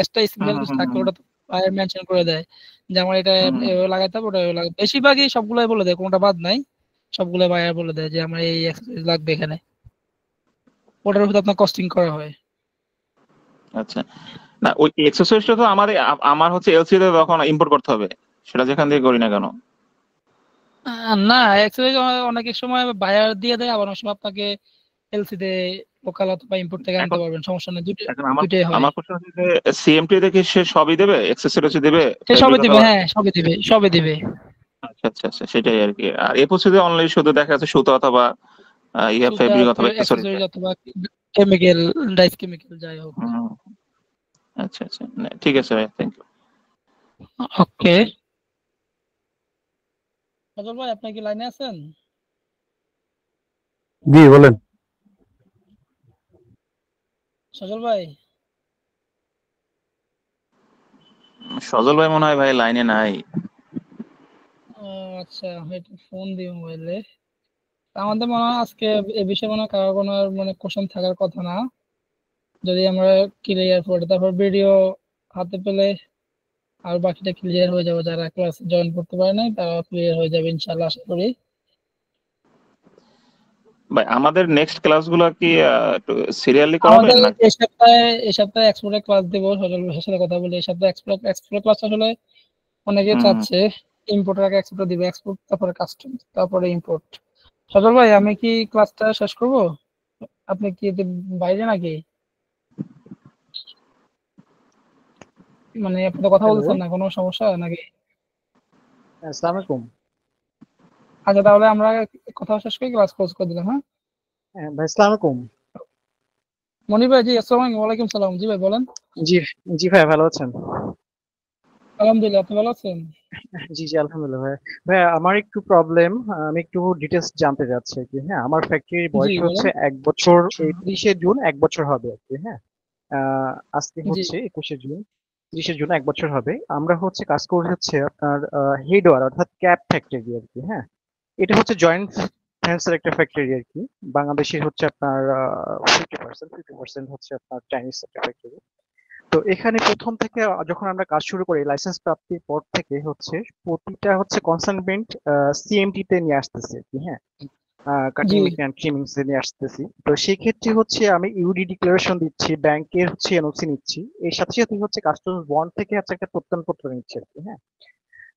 এসটা স্পেশাল কিছু থাকলে ওটা তো বায়ার মেনশন করে দেয় যে আমার এটা এভাবে লাগাতে হবে, ওটা এভাবে লাগাতে। বেশিরভাগই সবগুলোই বলে দেয়, কোনটা বাদ নাই, সবগুলো বায়ার বলে দেয় যে আমার এই অ্যাক্সেসরিজ লাগবে এখানে। ওটার উপর আপনার কস্টিং করা হয়। আচ্ছা, না ওই এক্সেসরিজটা তো আমার হচ্ছে এলসি তে তখন ইম্পোর্ট করতে হবে, সেটা যেখান থেকে করি না কেন। না, অ্যাক্সেসরিজ অনেক সময় বায়ার দিয়ে দেয়, আবার অনেক সময় আপনাকে এলসি তে লোকাল অথবা ইম্পোর্ট থেকে আনতে পারবেন, সমস্যা নেই। এখন দুটোই হয়। আমার প্রশ্ন হচ্ছে যে সিএমটি দেখে সে সবই দেবে, এক্সেসরিজ দিবে, সে সবই দিবে, হ্যাঁ সবই দিবে, সবই দিবে। আচ্ছা আচ্ছা আচ্ছা, সেটাই আর কি। আর এফওসি তে অনলি শুধু দেখা যাচ্ছে সুতো অথবা ফেব্রিক অথবা অ্যাক্সেসরিজ অথবা কেমিক্যাল, ডাইস কেমিক্যাল যাই হোক। আচ্ছা আচ্ছা, ঠিক আছে ভাই, থ্যাংক ইউ। ওকে, সজল ভাই আপনি কি লাইনে আছেন? জি বলেন। সজল ভাই, সজল ভাই মনে হয় ভাই লাইনে নাই। আচ্ছা, একটু ফোন দিই মোবাইলে। আমাদের মনে হয় আজকে এ বিষয়ে মনে হয় কারো কোনো মানে কোশ্চেন থাকার কথা না। যদি আমরা ক্লিয়ার করে তারপর ভিডিও হাতে পেলে আর বাকিটা ক্লিয়ার হয়ে যাবে। যারা ক্লাস জয়েন করতে পারে নাই তারা ক্লিয়ার হয়ে যাবে ইনশাআল্লাহ, আশা করি। ভাই আমাদের নেক্সট ক্লাসগুলো কি সিরিয়ালি করাবেন আমাদের নাকি? এই সপ্তাহে এক্সপোর্টের ক্লাস দেব। সজল ভাইয়ের সাথে কথা বলি, এই সপ্তাহে এক্সপোর্টের ক্লাস আসলে অনেকে চাচ্ছে। ইম্পোর্টের আগে এক্সপোর্ট দিবে, এক্সপোর্ট তারপরে কাস্টম তারপরে ইম্পোর্ট। সজল ভাই আমি কি ক্লাসটা শেষ করব? আপনি কি বাইরে নাকি, মানে আপনি তো কথা বলতেছেন না, কোনো সমস্যা নাকি? আসসালামু আলাইকুম। আচ্ছা তাহলে আমরা কথা শেষ করে ক্লাস ক্লোজ করে দিলাম। হ্যাঁ ভাই আসসালামু আলাইকুম। মনির ভাই, জি আসসালামু আলাইকুম। ওয়ালাইকুম সালাম। জি ভাই বলেন। জি জি ভাই, ভালো আছেন? আলহামদুলিল্লাহ, আপনি ভালো আছেন? জি জি আলহামদুলিল্লাহ ভাই। ভাই আমার একটু প্রবলেম, আমি একটু ডিটেলস জানতে চাচ্ছি আর কি। হ্যাঁ, আমার ফ্যাক্টরির বয়স জি হচ্ছে বলেন। 1 বছর, 30শে জুন 1 বছর হবে আর কি। হ্যাঁ, আজকে জি হচ্ছে 21শে জুন, 30শে জুন 1 বছর হবে। আমরা হচ্ছে কাজ করি হচ্ছে আপনার হেডওয়ার অর্থাৎ ক্যাপ ফ্যাক্টরি আর কি। হ্যাঁ, এটা হচ্ছে জয়েন্ট ভেঞ্চার একটা ফ্যাক্টরি আর কি। বাংলাদেশের হচ্ছে আপনার 50% হচ্ছে আপনার চাইনিজ একটা ফ্যাক্টরি। তো এখানে প্রথম থেকে যখন আমরা কাজ শুরু করি, লাইসেন্স প্রাপ্তির পর থেকে হচ্ছে প্রতিটা হচ্ছে কনসাইনমেন্ট সিএমটি তে নিয়ে আসতেছে আর কি। হ্যাঁ, কাটিং জি মেকিং এন্ড ট্রিমিং এ নিয়ে আসতেছি। তো সেই ক্ষেত্রে হচ্ছে আমি ইউডি ডিক্লারেশন দিচ্ছি, ব্যাংকের হচ্ছে এনওসি নিচ্ছি, এর সাথে সাথে হচ্ছে কাস্টমস বন্ড থেকে হচ্ছে একটা প্রত্যয়নপত্র নিচ্ছি আর কি। হ্যাঁ,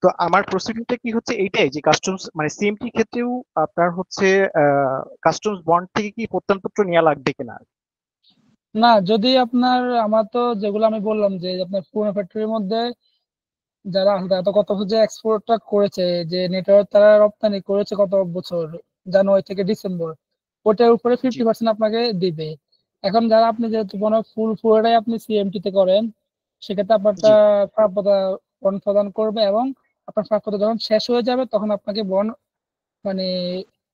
তো আমার প্রসিডিউরটা কি হচ্ছে এইটাই যে কাস্টমস মানে সিএমটি ক্ষেত্রেও আপনার হচ্ছে কাস্টমস বন্ড থেকে কি প্রত্যয়নপত্র নেওয়া লাগবে কিনা? না, যদি আপনার, আমার তো যেগুলো আমি বললাম যে আপনার পুরো ফ্যাক্টরির মধ্যে যারা আছে তারা তো কত বছর যে এক্সপোর্টটা করেছে, যে নেটওয়ার্ক তারা রপ্তানি করেছে কত বছর, জানুয়ারি থেকে ডিসেম্বর, ওটার উপরে 50% আপনাকে দিবে। এখন যারা আপনি যেহেতু মনে পুরোটাই আপনি সিএমটি তে করেন, সেক্ষেত্রে আপনারটা প্রাপ্যতা প্রদান করবে এবং আপনার প্রাপ্যতা যখন শেষ হয়ে যাবে তখন আপনাকে বন্ড মানে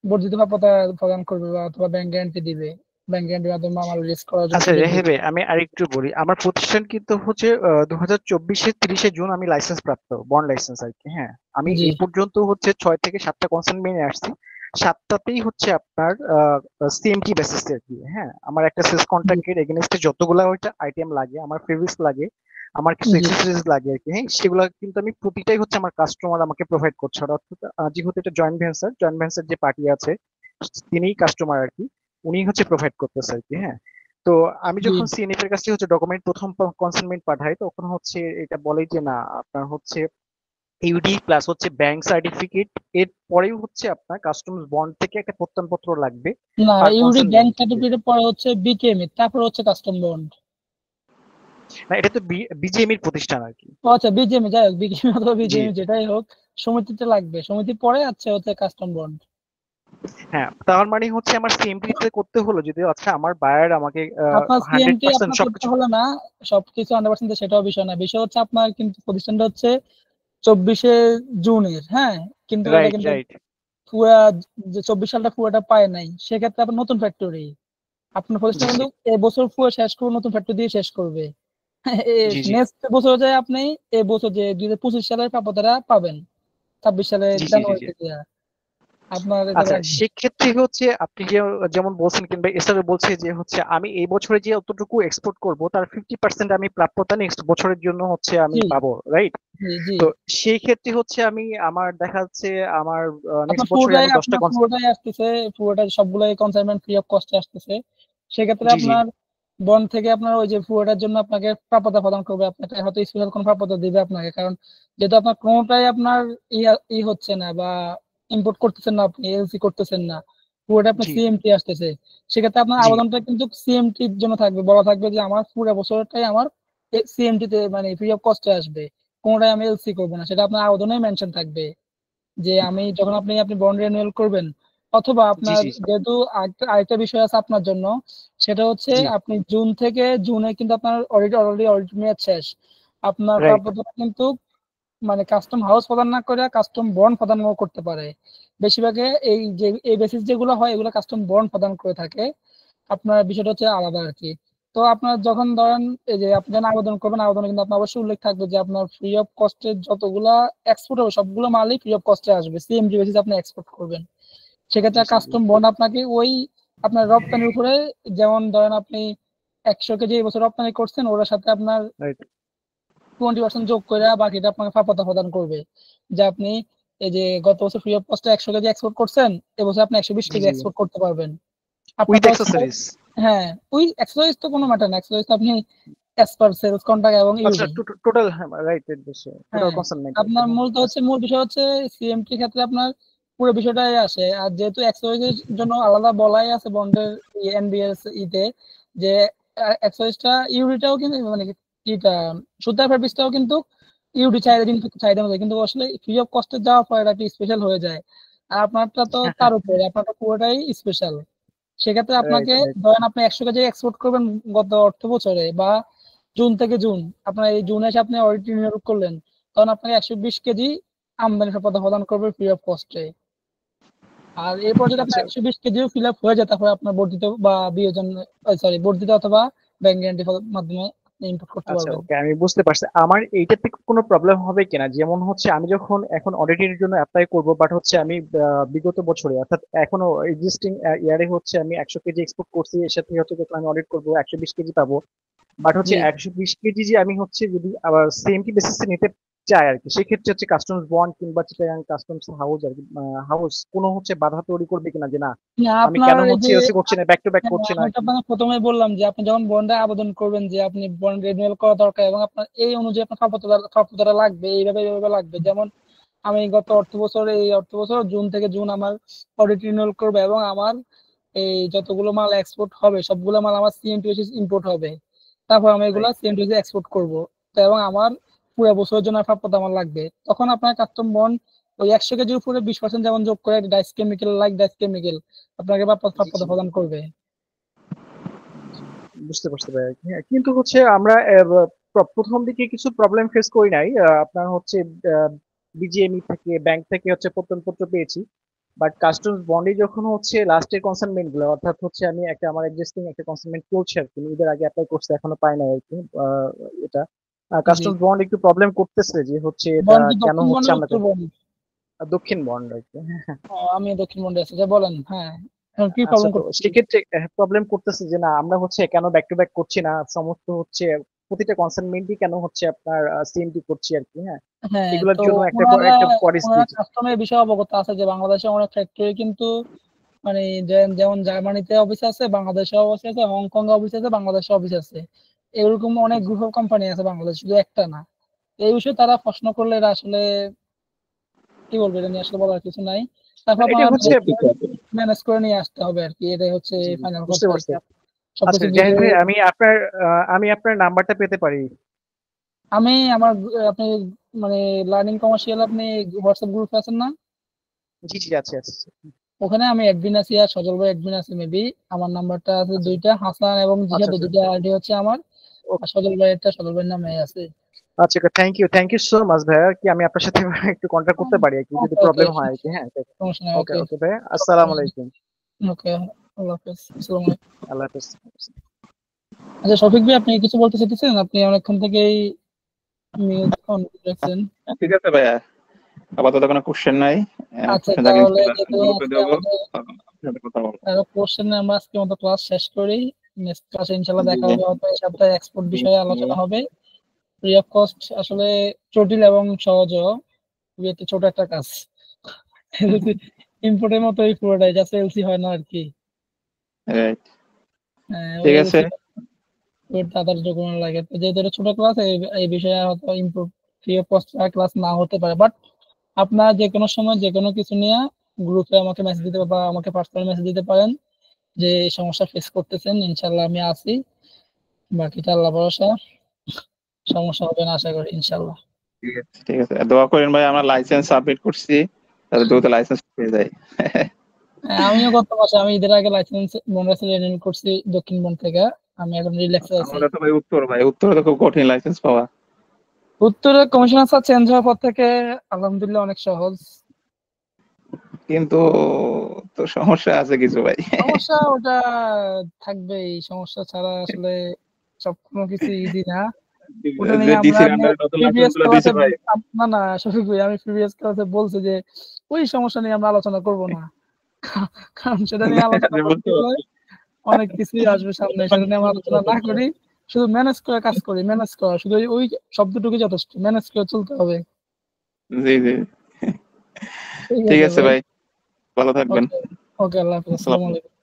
বর্ধিত প্রাপ্যতা প্রদান করবে বা অথবা ব্যাংক গ্যারান্টি দিবে, ব্যাংক গ্যারান্টির মাধ্যমে আমার রিস্ক করার জন্য আচ্ছা সুযোগ দিবে। রেহেবে, আমি আরেকটু বলি। আমার প্রতিষ্ঠান কিন্তু হচ্ছে 2024-এর 30শে জুন আমি লাইসেন্স প্রাপ্ত, বন্ড লাইসেন্স আর কি। হ্যাঁ, আমি জি এই পর্যন্ত হচ্ছে 6 থেকে 7টা কনসালটেন্ট আসছি, 7টাতেই হচ্ছে আপনার সিএমটি বেসিস আর কি। হ্যাঁ, আমার একটা সেলস জি কন্ট্রাক্টের এগেইনস্টে যতগুলা ওইটা আইটেম লাগে, আমার ফেব্রিক্স লাগে, আমার কিছু জি এক্সেসরিজ লাগে আর কি। হ্যাঁ, সেগুলো কিন্তু আমি প্রতিটাই হচ্ছে আমার কাস্টমার আমাকে প্রোভাইড করছে। আর অর্থাৎ যেহেতু এটা জয়েন্ট ভেঞ্চার যে পার্টি আছে তিনিই কাস্টমার আর কি, উনি হচ্ছে প্রোভাইড করতেছে আর কি। হ্যাঁ, তো আমি জি যখন সিএনএফ এর কাছে হচ্ছে ডকুমেন্ট প্রথম কনসাইনমেন্ট পাঠাই, তখন হচ্ছে এটা বলে যে না, আপনার হচ্ছে ইউডি প্লাস হচ্ছে ব্যাংক সার্টিফিকেট, এর পরেও হচ্ছে আপনার কাস্টমস বন্ড থেকে একটা প্রত্যয়নপত্র লাগবে না, পার ইউডি ব্যাংক কনসাইনমেন্ট। সার্টিফিকেটের পরে হচ্ছে বিকেএমই, তারপর হচ্ছে কাস্টম বন্ড। না, এটা তো বিজিএমইর প্রতিষ্ঠান আর কি। ও আচ্ছা, বিজিএমই, যাই হোক বিকেএমই অথবা জি, বিজিএমই যেটাই হোক, সমিতিতে লাগবে, সমিতির পরে হচ্ছে কাস্টম বন্ড। হ্যাঁ, তার মানে হচ্ছে আমার সিএমপি তে করতে হলো যদি আচ্ছা আমার বায়ার আমাকে আপনার সিএমটি 100% আপনার করতে সবকিছু। হলো না, সবকিছু 100% সেটাও বিষয় না, বিষয় হচ্ছে আপনার কিন্তু প্রতিষ্ঠানটা হচ্ছে 24শে জুনের, হ্যাঁ, কিন্তু এটা রাইট কিন্তু রাইট। পুরা যে 24 সালটা পুরোটা পায় নাই, সেক্ষেত্রে আপনার নতুন ফ্যাক্টরি, আপনার প্রতিষ্ঠান জি জি কিন্তু এবছর পুরো শেষ করবে, নতুন ফ্যাক্টরি দিয়ে শেষ করবে। জি জি নেক্সট বছর যায় আপনি এবছর যে 2025 সালের প্রাপ্যতাটা পাবেন 26 সালের জি জি জি জি। জানুয়ারিতে দিয়া, আপনার এটা আচ্ছা, লাগবে। সেক্ষেত্রে হচ্ছে আপনি যেমন বলছেন কিংবা এসআর বলছে যে হচ্ছে আমি এই বছরে যে অতটুকু এক্সপোর্ট করব তার 50% আমি প্রাপ্যতা নেক্সট বছরের জন্য হচ্ছে আমি জি পাবো, রাইট? জি জি তো সেই ক্ষেত্রে হচ্ছে আমি আমার দেখা যাচ্ছে আমার নেক্সট আপনার বছরে পুরোটাই আমি 10টা আপনার পুরোটাই আসতেছে, পুরোটাই সবগুলাই কনসাইনমেন্ট ফ্রি অফ কস্টে আসতেছে। সেক্ষেত্রে জি জি আপনার বন্ড থেকে আপনার ওই যে পুরোটার জন্য আপনাকে প্রাপ্যতা প্রদান করবে, আপনাকে হয়তো স্পেশাল কোনো প্রাপ্যতা দিবে আপনাকে, কারণ যেহেতু আপনার কোনোটাই আপনার ই হচ্ছে না বা ইম্পোর্ট করতেছেন না, আপনি এলসি করতেছেন না, পুরোটা আপনার জি সিএমটি আসতেছে। সেক্ষেত্রে আপনার জি। আবেদনটা কিন্তু সিএমটির জন্য থাকবে, বলা থাকবে যে আমার পুরো বছরটাই আমার সিএমটি তে মানে ফ্রি অফ কস্টে আসবে, কোনোটাই আমি এলসি করবো না, সেটা আপনার আবেদনে মেনশন থাকবে। যে আমি যখন আপনি বন্ড রিনিউয়াল করবেন, অথবা জি আপনার জি যেহেতু আরেকটা বিষয় আছে আপনার জন্য, সেটা হচ্ছে জি। আপনি জুন থেকে জুনে কিন্তু আপনার অলরেডি অডিট মেয়াদ শেষ, আপনার রাইট। প্রাপ্যতা কিন্তু মানে কাস্টম হাউস প্রদান না করে কাস্টম বন্ড প্রদান করতে পারে। বেশিরভাগে এই বেসিস যেগুলো হয় এগুলো কাস্টম বন্ড প্রদান করে থাকে, আপনার বিষয়টা হচ্ছে আলাদা আর কি। তো আপনার যখন ধরেন এই যে আপনি যখন আবেদন করবেন, আবেদনে কিন্তু আপনার অবশ্যই উল্লেখ থাকবে যে আপনার ফ্রি অফ কস্টে যতগুলা এক্সপোর্ট হবে সবগুলো মালই ফ্রি অফ কস্টে আসবে, সিএমজি বেসিস আপনি এক্সপোর্ট করবেন। জি সেক্ষেত্রে জি জি। কাস্টম বন্ড আপনাকে ওই আপনার রপ্তানির উপরে, যেমন ধরেন আপনি 100 কেজি এই বছর রপ্তানি করছেন, ওটার সাথে আপনার রাইট। 20% যোগ করে বাকিটা আপনাকে প্রাপ্যতা প্রদান করবে, যে আপনি এই যে গত বছর ফ্রি অফ কস্টে 100 কেজি এক্সপোর্ট করছেন, এবছর আপনি 120 জি কেজি জি। এক্সপোর্ট করতে পারবেন। আপনার উইথ খরচ হবে। অ্যাক্সেসরিজ। হ্যাঁ, ওই এক্সারসাইজ তো কোনো ম্যাটার না, এক্সারসাইজ তো আপনি অ্যাজ পার সেলস কন্ট্রাক্ট এবং আচ্ছা, ইউডি। টোটাল, হ্যাঁ রাইট রাইট, টোটাল হ্যাঁ, কনসাইনমেন্ট আর কি। আপনার হ্যাঁ আচ্ছা। মূল বিষয় হচ্ছে সিএমটি ক্ষেত্রে আপনার পুরো বিষয়টাই আসে। আর যেহেতু এক্সারসাইজের জন্য আলাদা বলাই আছে বন্ডের এনবিএস ইতে, যে এক্সারসাইজটা ইউডিটাও কিন্তু মানে ইটা সুতার ফেব্রিক্সটাও কিন্তু ইউডি চাহিদা মতো, কিন্তু আসলে ফ্রি অফ কস্টে যাওয়ার পর এটা একটু স্পেশাল হয়ে যায়। আর আপনারটা তো তার উপরে, আপনারটা পুরোটাই স্পেশাল। সেক্ষেত্রে রাইট আপনাকে রাইট। ধরেন আপনি 100 কেজি এক্সপোর্ট করবেন গত অর্থ বছরে বা জুন থেকে জুন, আপনার এই জুনে এসে আপনি অডিট রিনিউ করলেন, তখন আপনাকে 120 কেজি আমদানি সম্পদ প্রদান করবে ফ্রি অফ কস্টে। আর এরপর যদি আচ্ছা আপনার 120 কেজিও ফিল আপ হয়ে যায়, তারপরে আপনার বর্ধিত বা বিয়োজন, সরি বর্ধিত অথবা ব্যাংক গ্যারান্টির মাধ্যমে আপনি ইম্পোর্ট করতে আচ্ছা, পারবেন। ওকে, আমি বুঝতে পারছি। আমার এইটাতে কোনো প্রবলেম হবে কিনা, যেমন হচ্ছে আমি যখন এখন অডিটের জন্য অ্যাপ্লাই করব, বাট হচ্ছে আমি বিগত বছরে অর্থাৎ এখনো এক্সিস্টিং ইয়ারে হচ্ছে আমি 100 কেজি এক্সপোর্ট করছি, এর সাথে হচ্ছে যখন আমি অডিট করবো 120 কেজি পাবো, বাট হচ্ছে জি 120 কেজি যে আমি হচ্ছে যদি আবার সেমটি বেসিসে নিতে চাই আর কি, সেক্ষেত্রে হচ্ছে কাস্টমস বন্ড কিংবা চিটাগাং কাস্টমস হাউস আর কি, হাউস কোনো হচ্ছে বাধা তৈরি করবে কিনা যে না না, আমি আপনার কেন এই হচ্ছে যে এলসি করছি না, ব্যাক টু ব্যাক হ্যাঁ, করছি না আমি আর তো কি। আপনাকে প্রথমেই বললাম যে আপনি যখন বন্ডে আবেদন করবেন যে আপনি বন্ড রিনিউয়াল করা দরকার এবং আপনার এই অনুযায়ী আপনার প্রাপ্যতা লাগবে, এইভাবে লাগবে। যেমন আমি গত অর্থ বছর এই অর্থ বছর জুন থেকে জুন আমার অডিট রিনিউয়াল করবে এবং আমার এই যতগুলো মাল এক্সপোর্ট হবে সবগুলো মাল আমার সিএমটি বেসিস ইম্পোর্ট হবে, তারপর আমি এগুলো রাইট। সিএমটি বেসিস এক্সপোর্ট করব। তো এবং আমার পুরো বছরের জন্য প্রাপ্যতা আমার লাগবে, তখন আপনার কাস্টম বন্ড ওই 100 কেজির উপরে 20% যেমন যোগ করে ডাইস কেমিক্যাল আপনাকে জি প্রাপ্যতা জি। প্রদান করবে। বুঝতে পারতে পারি আর কি। হ্যাঁ, কিন্তু হচ্ছে আমরা প্রথম দিকে কিছু প্রবলেম ফেস করি নাই। আপনার হচ্ছে বিজিএমই থেকে ব্যাংক থেকে হচ্ছে প্রত্যয়নপত্র পেয়েছি, বাট কাস্টমস বন্ডে যখন হচ্ছে লাস্টের কনসাইনমেন্ট গুলো, অর্থাৎ হচ্ছে আমি একটা আমার এক্সিস্টিং একটা কনসাইনমেন্ট চলছে আর কি, ঈদের আগে অ্যাপ্লাই করছে, এখনো পাই নাই আর কি। এটা জি কাস্টমস বন্ড একটু প্রবলেম করতেছে যে হচ্ছে এটা বন্ড কি কেন দক্ষিণ বন্ড হচ্ছে না আমরা উত্তর বন্ড? দক্ষিণ বন্ড আর কি। আমি দক্ষিণ বন্ডে আছি, যা বলেন। হ্যাঁ, এখন কি আচ্ছা, প্রবলেম তো করতেছি? সেক্ষেত্রে প্রবলেম করতেছে যে না আমরা হচ্ছে কেন ব্যাক টু ব্যাক করছি না, সমস্ত হচ্ছে প্রতিটা কনসাইনমেন্টই কেন হচ্ছে আপনার সিএমটি করছি আর কি। হ্যাঁ, হ্যাঁ, এগুলোর তো জন্য একটা ওনারা একটা কোয়ারিজ ওনারা দিয়েছি। কাস্টমের বিষয়ে অবগত আছে যে বাংলাদেশে অনেক ফ্যাক্টরি কিন্তু মানে যেমন জার্মানিতে অফিস আছে, বাংলাদেশে অফিস আছে, হংকং এ অফিস আছে, বাংলাদেশে অফিস আছে, এরকম অনেক গ্রুপ অফ কোম্পানি আছে বাংলাদেশ, শুধু একটা না। এই বিষয়ে তারা প্রশ্ন করলে এটা আসলে কি বলবো, এটা নিয়ে আসলে বলার কিছু নাই। তারপর এটা আপনার হচ্ছে ম্যানেজ করে নিয়ে আসতে হবে আর কি, এটাই হচ্ছে জি, ফাইনাল বুঝতে কথা আর পারছি। কি। আচ্ছা সবকিছু জাহিদ বুঝে ভাই, আমি আপনার নাম্বারটা পেতে পারি? আমি আমার আপনি মানে লার্নিং কমার্শিয়াল আপনি হোয়াটসঅ্যাপ গ্রুপ আছেন না? জি জি, আছে আছে। ওখানে আমি অ্যাডমিন আছি আর সজল ভাই অ্যাডমিন আছে মেবি। আমার নাম্বারটা আছে আচ্ছা দুইটা, হাসান এবং আচ্ছা জিহাদ, আচ্ছা দুইটা আইডি হচ্ছে আমার। আর সজল ভাইয়েরটা সজল ভাইয়ের নামে আছে। আচ্ছা, থ্যাংক ইউ সো মাচ ভাইয়া, কি আমি আপনার সাথে একটু কন্ট্যাক্ট করতে পারি আর কি, যদি ওকে ওকে, প্রবলেম হয় আর কি। হ্যাঁ, সমস্যা নেই। ওকে ওকে ওকে ভাইয়া, আসসালামু আলাইকুম। ওকে, আল্লাহ হাফেজ, আসসালামু আলাইকুম। আল্লাহ হাফেজ। আচ্ছা শফিক ভাই, আপনি কিছু বলতে চাইতেছেন? আপনি অনেকক্ষণ থেকেই মিউট অন রাখছেন। ঠিক আছে ভাইয়া, আপাতত কোনো কোশ্চেন নাই। আচ্ছা কোশ্চেন থাকলে তাহলে ইনশাআল্লাহ যেহেতু গ্রুপে আজকে দেবো, আমাদের তখন আপনার সাথে কথা বলবো। কোশ্চেন আমরা আজকে মতো ক্লাস শেষ করি। নেক্সট ক্লাসে ইনশাআল্লাহ জি দেখা জি হবে, হয়তো এই সপ্তাহে এক্সপোর্ট জি বিষয়ে জি। আলোচনা হবে। ফ্রি অফ কস্ট আসলে জটিল এবং সহজও, খুবই একটা ছোট একটা কাজ। ইম্পোর্টের মতোই পুরোটাই, যা সেলসি হয় না আর কি। রাইট, ওই ঠিক আছে। এলসি তাদের ডকুমেন্ট লাগে, তো যেহেতু এটা ছোট ক্লাস, এই বিষয়ে হয়তো import free of cost class না হতে পারে, বাট আপনার যে কোনো সময় যে কোনো কিছু নিয়ে গ্রুপে আমাকে মেসেজ দিতে বা আমাকে পার্সোনাল মেসেজ দিতে পারেন যে এই সমস্যা ফেস করতেছেন। ইনশাল্লাহ আমি আছি, বাকিটা আল্লাহ ভরসা, সমস্যা হবে না আশা করি ইনশাল্লাহ। ঠিক আছে ঠিক আছে, দোয়া করেন ভাই, আমরা লাইসেন্স সাবমিট করছি, তাহলে দ্রুত লাইসেন্স পেয়ে যাই। আমিও গত মাসে, আমি ঈদের আগে লাইসেন্স বোনাসে রিনিউ করছি দক্ষিণ বন থেকে। আমি এখন রিল্যাক্সে আছি। আমাদের তো ভাই উত্তরে তো খুব কঠিন লাইসেন্স পাওয়া। উত্তরে কমিশনার চেঞ্জ হওয়ার পর থেকে আলহামদুলিল্লাহ অনেক সহজ। কিন্তু তো সমস্যা আছে কিছু ভাই। সমস্যা ওটা থাকবেই, সমস্যা ছাড়া আসলে সব কোনো কিছু ইজি না। ওটা যে নিয়ে আমরা ডিসির আন্ডারে নতুন লাইসেন্স প্রিভিয়াস গুলো দিছে ক্লাসে, ভাই। না না শফিক ভাই, আমি প্রিভিয়াস ক্লাসে বলছি যে ওই সমস্যা নিয়ে আমরা আলোচনা করব না। কারণ সেটা নিয়ে আলোচনা যে করতে বুঝতে গেলে পারছি। অনেক কিছুই আসবে সামনে, সেটা নিয়ে আমরা আলোচনা না করি। শুধু ম্যানেজ করে কাজ করি, ম্যানেজ করা, শুধু ওই শব্দটুকু যথেষ্ট, ম্যানেজ করে চলতে হবে। জি জি, ঠিক ঠিক আছে আছে ভাই। ভাই, ভালো থাকবেন। ওকে ওকে, আল্লাহ হাফেজ, আসসালামু আসসালামু আলাইকুম।